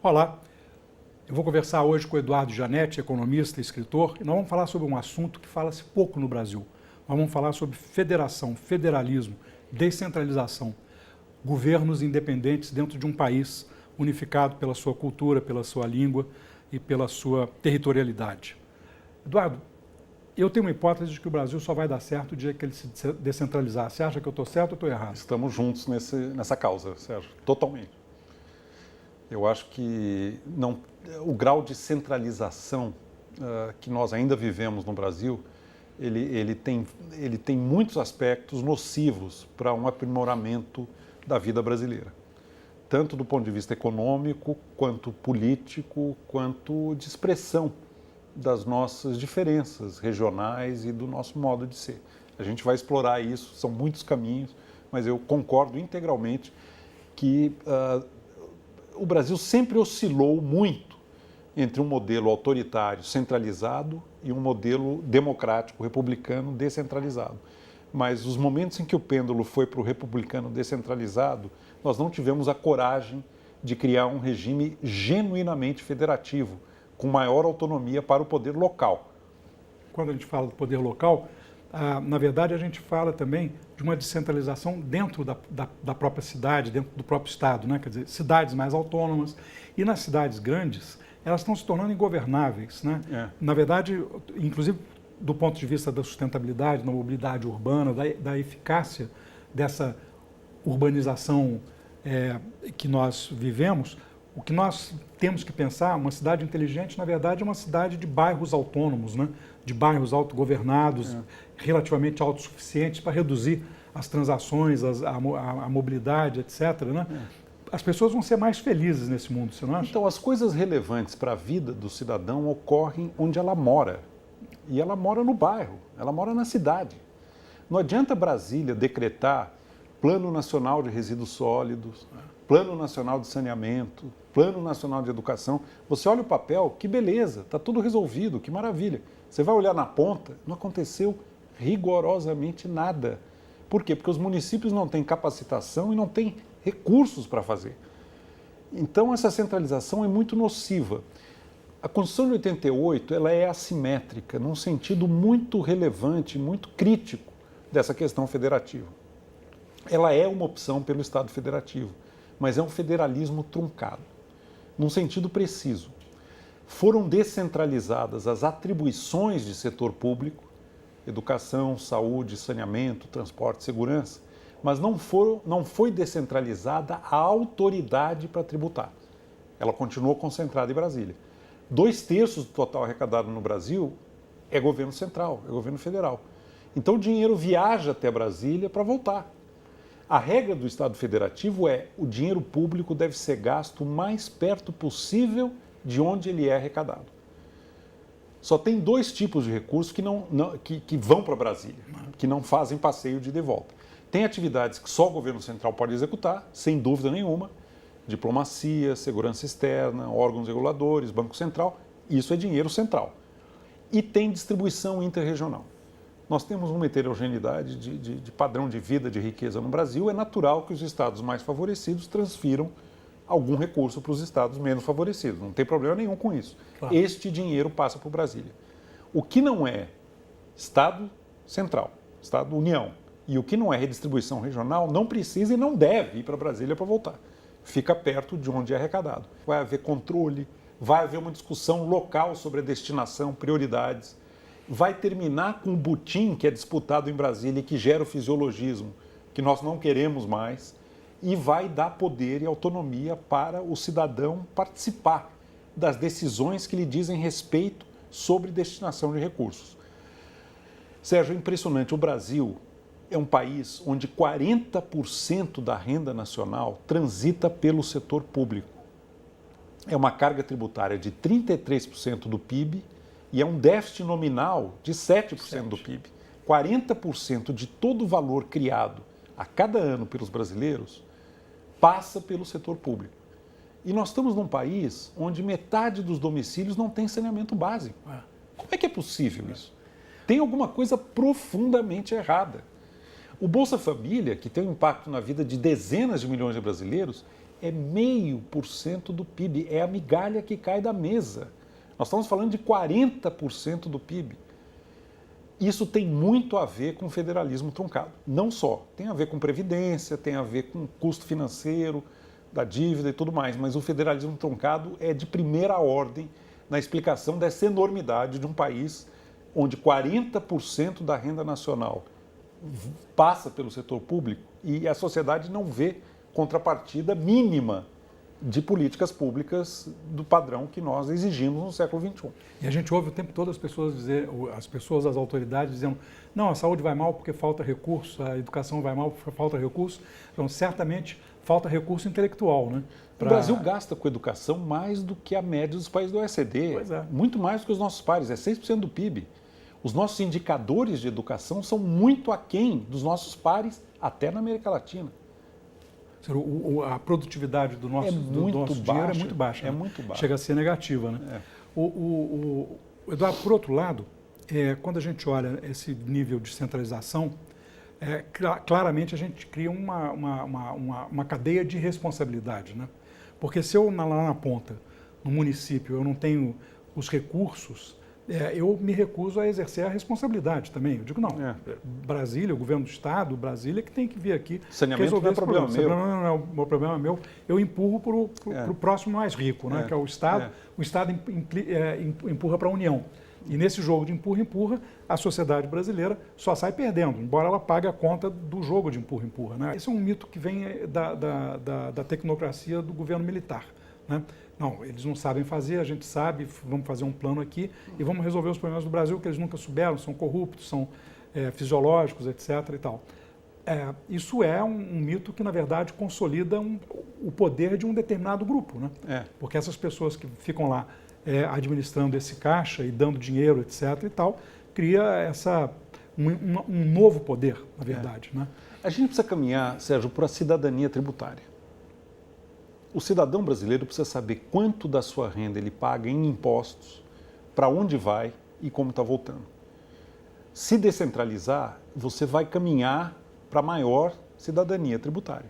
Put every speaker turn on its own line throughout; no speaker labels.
Olá, eu vou conversar hoje com o Eduardo Janetti, economista e escritor, e nós vamos falar sobre um assunto que fala-se pouco no Brasil. Nós vamos falar sobre federação, federalismo, descentralização, governos independentes dentro de um país unificado pela sua cultura, pela sua língua e pela sua territorialidade. Eduardo, eu tenho uma hipótese de que o Brasil só vai dar certo o dia que ele se descentralizar. Você acha que eu estou certo ou estou errado?
Estamos juntos nessa causa, Sérgio, totalmente. Eu acho que o grau de centralização que nós ainda vivemos no Brasil, ele tem muitos aspectos nocivos para um aprimoramento da vida brasileira. Tanto do ponto de vista econômico, quanto político, quanto de expressão das nossas diferenças regionais e do nosso modo de ser. A gente vai explorar isso, são muitos caminhos, mas eu concordo integralmente que o Brasil sempre oscilou muito entre um modelo autoritário centralizado e um modelo democrático republicano descentralizado. Mas os momentos em que o pêndulo foi para o republicano descentralizado, nós não tivemos a coragem de criar um regime genuinamente federativo, com maior autonomia para o poder local.
Quando a gente fala do poder local, na verdade a gente fala também de uma descentralização dentro da própria cidade, dentro do próprio estado, né? Quer dizer, cidades mais autônomas. E nas cidades grandes, elas estão se tornando ingovernáveis, né? Na verdade, inclusive do ponto de vista da sustentabilidade, da mobilidade urbana, da eficácia dessa urbanização que nós vivemos, o que nós temos que pensar, uma cidade inteligente, na verdade, é uma cidade de bairros autônomos, né? De bairros autogovernados, relativamente autossuficientes para reduzir as transações, a mobilidade, etc., né? As pessoas vão ser mais felizes nesse mundo, você não acha?
Então, as coisas relevantes para a vida do cidadão ocorrem onde ela mora. E ela mora no bairro, ela mora na cidade. Não adianta Brasília decretar Plano Nacional de Resíduos Sólidos, Plano Nacional de Saneamento, Plano Nacional de Educação. Você olha o papel, que beleza, está tudo resolvido, que maravilha. Você vai olhar na ponta, não aconteceu rigorosamente nada. Por quê? Porque os municípios não têm capacitação e não têm recursos para fazer. Então, essa centralização é muito nociva. A Constituição de 88 ela é assimétrica, num sentido muito relevante, muito crítico dessa questão federativa. Ela é uma opção pelo Estado federativo, mas é um federalismo truncado, num sentido preciso. Foram descentralizadas as atribuições de setor público, educação, saúde, saneamento, transporte, segurança, mas não foi descentralizada a autoridade para tributar. Ela continuou concentrada em Brasília. 2/3 do total arrecadado no Brasil é governo central, é governo federal. Então o dinheiro viaja até Brasília para voltar. A regra do Estado federativo é o dinheiro público deve ser gasto o mais perto possível de onde ele é arrecadado. Só tem 2 tipos de recursos que vão para Brasília, que não fazem passeio de ida e volta. Tem atividades que só o governo central pode executar, sem dúvida nenhuma, diplomacia, segurança externa, órgãos reguladores, Banco Central, isso é dinheiro central. E tem distribuição interregional. Nós temos uma heterogeneidade de padrão de vida, de riqueza no Brasil, é natural que os estados mais favorecidos transfiram algum recurso para os estados menos favorecidos, não tem problema nenhum com isso. Claro. Este dinheiro passa para Brasília. O que não é Estado central, Estado União, e o que não é redistribuição regional, não precisa e não deve ir para Brasília para voltar. Fica perto de onde é arrecadado. Vai haver controle, vai haver uma discussão local sobre a destinação, prioridades. Vai terminar com o butim que é disputado em Brasília e que gera o fisiologismo, que nós não queremos mais, e vai dar poder e autonomia para o cidadão participar das decisões que lhe dizem respeito sobre destinação de recursos. Sérgio, é impressionante, o Brasil é um país onde 40% da renda nacional transita pelo setor público. É uma carga tributária de 33% do PIB e é um déficit nominal de 7% do PIB. 40% de todo o valor criado a cada ano pelos brasileiros passa pelo setor público. E nós estamos num país onde metade dos domicílios não tem saneamento básico. Como é que é possível isso? Tem alguma coisa profundamente errada. O Bolsa Família, que tem um impacto na vida de dezenas de milhões de brasileiros, é 0,5% do PIB, é a migalha que cai da mesa. Nós estamos falando de 40% do PIB. Isso tem muito a ver com o federalismo truncado. Não só, tem a ver com previdência, tem a ver com custo financeiro da dívida e tudo mais, mas o federalismo truncado é de primeira ordem na explicação dessa enormidade de um país onde 40% da renda nacional passa pelo setor público e a sociedade não vê contrapartida mínima de políticas públicas do padrão que nós exigimos no século XXI.
E a gente ouve o tempo todo as pessoas, as autoridades dizendo, não, a saúde vai mal porque falta recurso, a educação vai mal porque falta recurso. Então, certamente, falta recurso intelectual, né?
O Brasil gasta com educação mais do que a média dos países do OECD.
Pois é.
Muito mais do que os nossos pares, é 6% do PIB. Os nossos indicadores de educação são muito aquém dos nossos pares, até na América Latina.
A produtividade do nosso dinheiro é muito baixa.
É
né?
muito baixa.
Chega a ser negativa. Né? Eduardo, por outro lado, quando a gente olha esse nível de centralização, claramente a gente cria uma cadeia de responsabilidade. Né? Porque se eu, lá na ponta, no município, eu não tenho os recursos, eu me recuso a exercer a responsabilidade também. Eu digo, não, Brasília, o governo do Estado, Brasília, que tem que vir aqui resolver esse problema. Não, o problema é meu. Eu empurro para o próximo mais rico, né, que é o Estado. O Estado empurra para a União. E nesse jogo de empurra-empurra, a sociedade brasileira só sai perdendo, embora ela pague a conta do jogo de empurra-empurra. Né? Esse é um mito que vem da tecnocracia do governo militar. Né? Não, eles não sabem fazer, a gente sabe, vamos fazer um plano aqui e vamos resolver os problemas do Brasil que eles nunca souberam, são corruptos, são fisiológicos, etc. e tal. Isso é um mito que, na verdade, consolida o poder de um determinado grupo. Né? Porque essas pessoas que ficam lá administrando esse caixa e dando dinheiro, etc. e tal, cria um novo poder, na verdade. Né?
A gente precisa caminhar, Sérgio, para a cidadania tributária. O cidadão brasileiro precisa saber quanto da sua renda ele paga em impostos, para onde vai e como está voltando. Se descentralizar, você vai caminhar para maior cidadania tributária.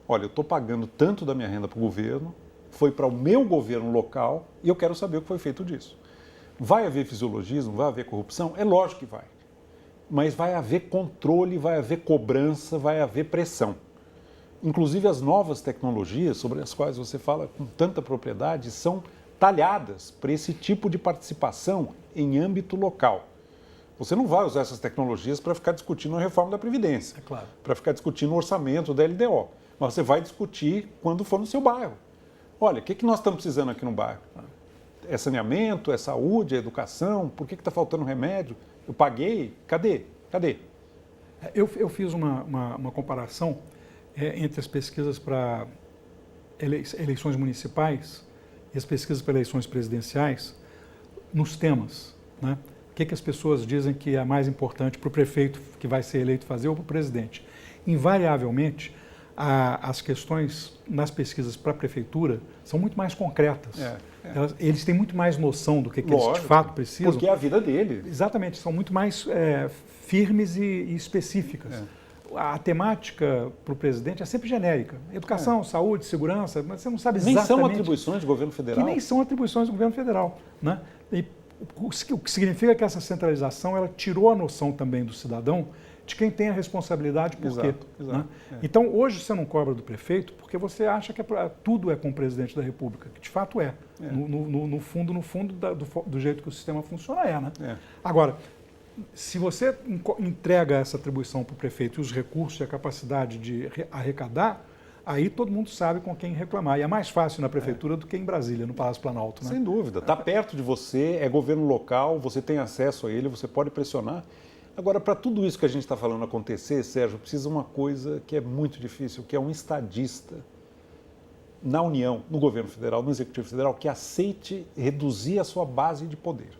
Olha, eu estou pagando tanto da minha renda para o governo, foi para o meu governo local e eu quero saber o que foi feito disso. Vai haver fisiologismo, vai haver corrupção? É lógico que vai. Mas vai haver controle, vai haver cobrança, vai haver pressão. Inclusive, as novas tecnologias, sobre as quais você fala com tanta propriedade, são talhadas para esse tipo de participação em âmbito local. Você não vai usar essas tecnologias para ficar discutindo a reforma da Previdência,
claro,
para ficar discutindo o orçamento da LDO, mas você vai discutir quando for no seu bairro. Olha, o que nós estamos precisando aqui no bairro? É saneamento, é saúde, é educação? Por que está faltando remédio? Eu paguei? Cadê?
Eu fiz uma comparação entre as pesquisas para eleições municipais e as pesquisas para eleições presidenciais nos temas. Né? O que as pessoas dizem que é mais importante para o prefeito que vai ser eleito fazer ou para o presidente. Invariavelmente, as questões nas pesquisas para a prefeitura são muito mais concretas. Eles têm muito mais noção do que eles de fato precisam.
Porque é a vida dele.
Exatamente, são muito mais firmes e específicas. A temática para o presidente é sempre genérica. Educação, saúde, segurança, mas você não sabe exatamente...
Nem são atribuições do governo federal.
Que nem são atribuições do governo federal. Né? E o que significa que essa centralização ela tirou a noção também do cidadão de quem tem a responsabilidade por quê. Né? Então, hoje você não cobra do prefeito porque você acha que tudo é com o presidente da República, que de fato é. No fundo, do jeito que o sistema funciona, né? Agora, se você entrega essa atribuição para o prefeito e os recursos e a capacidade de arrecadar, aí todo mundo sabe com quem reclamar. E é mais fácil na prefeitura do que em Brasília, no Palácio Planalto. Né?
Sem dúvida. Está perto de você, é governo local, você tem acesso a ele, você pode pressionar. Agora, para tudo isso que a gente está falando acontecer, Sérgio, precisa uma coisa que é muito difícil, que é um estadista na União, no governo federal, no Executivo Federal, que aceite reduzir a sua base de poder.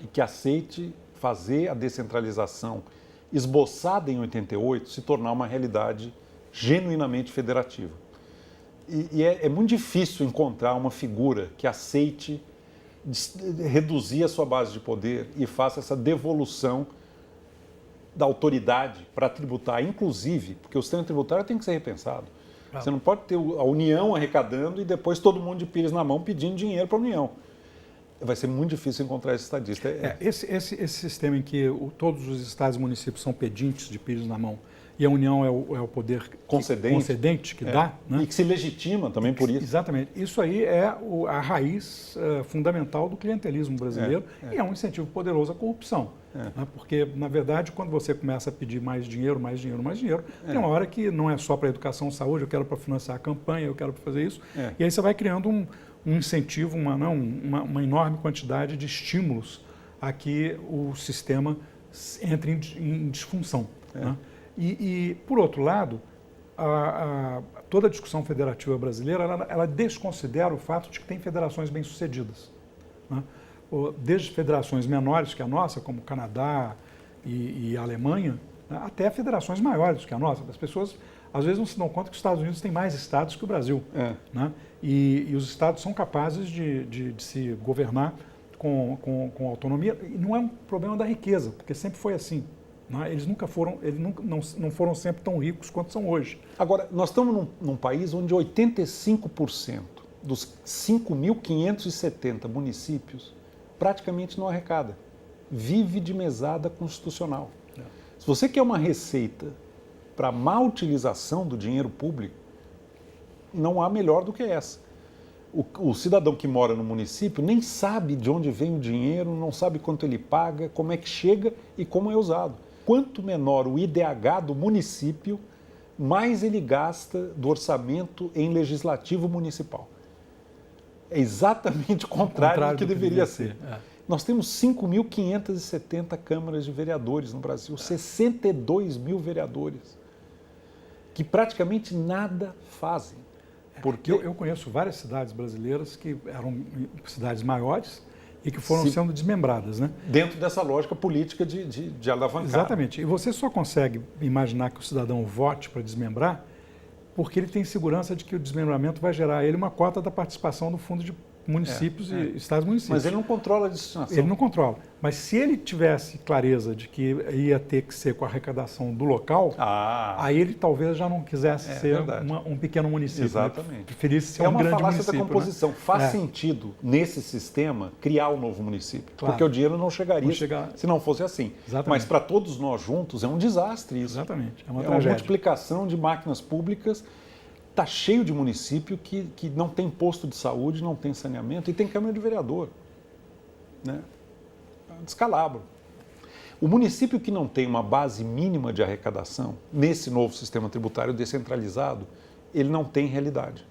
E que aceite fazer a descentralização esboçada em 88 se tornar uma realidade genuinamente federativa. E é muito difícil encontrar uma figura que aceite reduzir a sua base de poder e faça essa devolução da autoridade para tributar, inclusive, porque o sistema tributário tem que ser repensado. Você não pode ter a União arrecadando e depois todo mundo de pires na mão pedindo dinheiro para a União. Vai ser muito difícil encontrar esse estadista.
Esse sistema em que todos os estados e municípios são pedintes de pires na mão e a União é o poder concedente que dá. Né?
E que se legitima também por isso.
Exatamente. Isso aí é a raiz fundamental do clientelismo brasileiro e é um incentivo poderoso à corrupção. Né? Porque, na verdade, quando você começa a pedir mais dinheiro, tem uma hora que não é só para educação, saúde, eu quero para financiar a campanha, eu quero para fazer isso. E aí você vai criando um incentivo, uma enorme quantidade de estímulos a que o sistema entre em disfunção. Né? E, por outro lado, toda a discussão federativa brasileira, ela desconsidera o fato de que tem federações bem-sucedidas. Né? Desde federações menores que a nossa, como o Canadá e a Alemanha, né? Até federações maiores que a nossa. As pessoas, às vezes, não se dão conta que os Estados Unidos têm mais estados que o Brasil. Né? E os estados são capazes de se governar com autonomia. E não é um problema da riqueza, porque sempre foi assim. Eles não foram sempre tão ricos quanto são hoje.
Agora, nós estamos num país onde 85% dos 5.570 municípios praticamente não arrecada. Vive de mesada constitucional. Se você quer uma receita para má utilização do dinheiro público, não há melhor do que essa. O cidadão que mora no município nem sabe de onde vem o dinheiro, não sabe quanto ele paga, como é que chega e como é usado. Quanto menor o IDH do município, mais ele gasta do orçamento em legislativo municipal. É exatamente o contrário do que deveria ser. Nós temos 5.570 câmaras de vereadores no Brasil, 62 mil vereadores, que praticamente nada fazem.
Porque eu conheço várias cidades brasileiras que eram cidades maiores e que foram sendo desmembradas, né?
Dentro dessa lógica política de alavancar.
Exatamente. E você só consegue imaginar que o cidadão vote para desmembrar porque ele tem segurança de que o desmembramento vai gerar a ele uma cota da participação no fundo de municípios e estados municípios.
Mas ele não controla a destinação.
Ele não controla. Mas se ele tivesse clareza de que ia ter que ser com a arrecadação do local, aí ele talvez já não quisesse ser um pequeno município.
Exatamente.
Né? Preferisse ser um grande município. É uma falácia da
composição. Né? Faz sentido, nesse sistema, criar um novo município. Claro. Porque o dinheiro não chegaria se não fosse assim.
Exatamente.
Mas para todos nós juntos é um desastre isso.
Exatamente. É uma
multiplicação de máquinas públicas. Está cheio de município que não tem posto de saúde, não tem saneamento e tem Câmara de Vereador. Né? Descalabro. O município que não tem uma base mínima de arrecadação, nesse novo sistema tributário descentralizado, ele não tem realidade.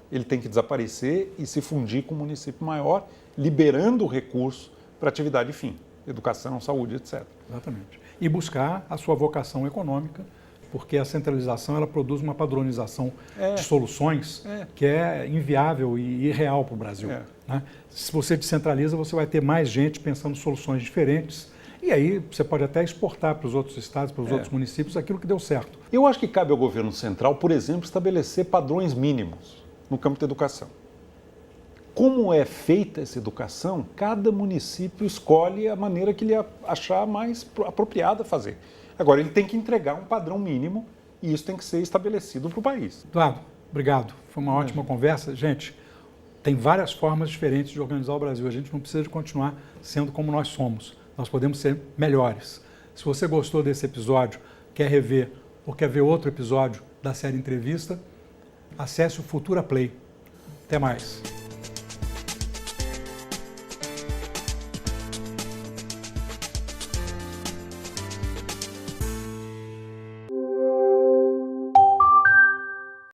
Ele tem que desaparecer e se fundir com um município maior, liberando o recurso para atividade fim, educação, saúde, etc.
Exatamente. E buscar a sua vocação econômica, porque a centralização ela produz uma padronização de soluções que é inviável e irreal para o Brasil. Né? Se você descentraliza, você vai ter mais gente pensando soluções diferentes e aí você pode até exportar para os outros estados, para os outros municípios, aquilo que deu certo.
Eu acho que cabe ao governo central, por exemplo, estabelecer padrões mínimos no campo da educação. Como é feita essa educação, cada município escolhe a maneira que ele achar mais apropriada fazer. Agora, ele tem que entregar um padrão mínimo e isso tem que ser estabelecido para o país.
Eduardo, obrigado. Foi uma ótima conversa. Gente, tem várias formas diferentes de organizar o Brasil. A gente não precisa de continuar sendo como nós somos. Nós podemos ser melhores. Se você gostou desse episódio, quer rever ou quer ver outro episódio da série Entrevista, acesse o Futura Play. Até mais.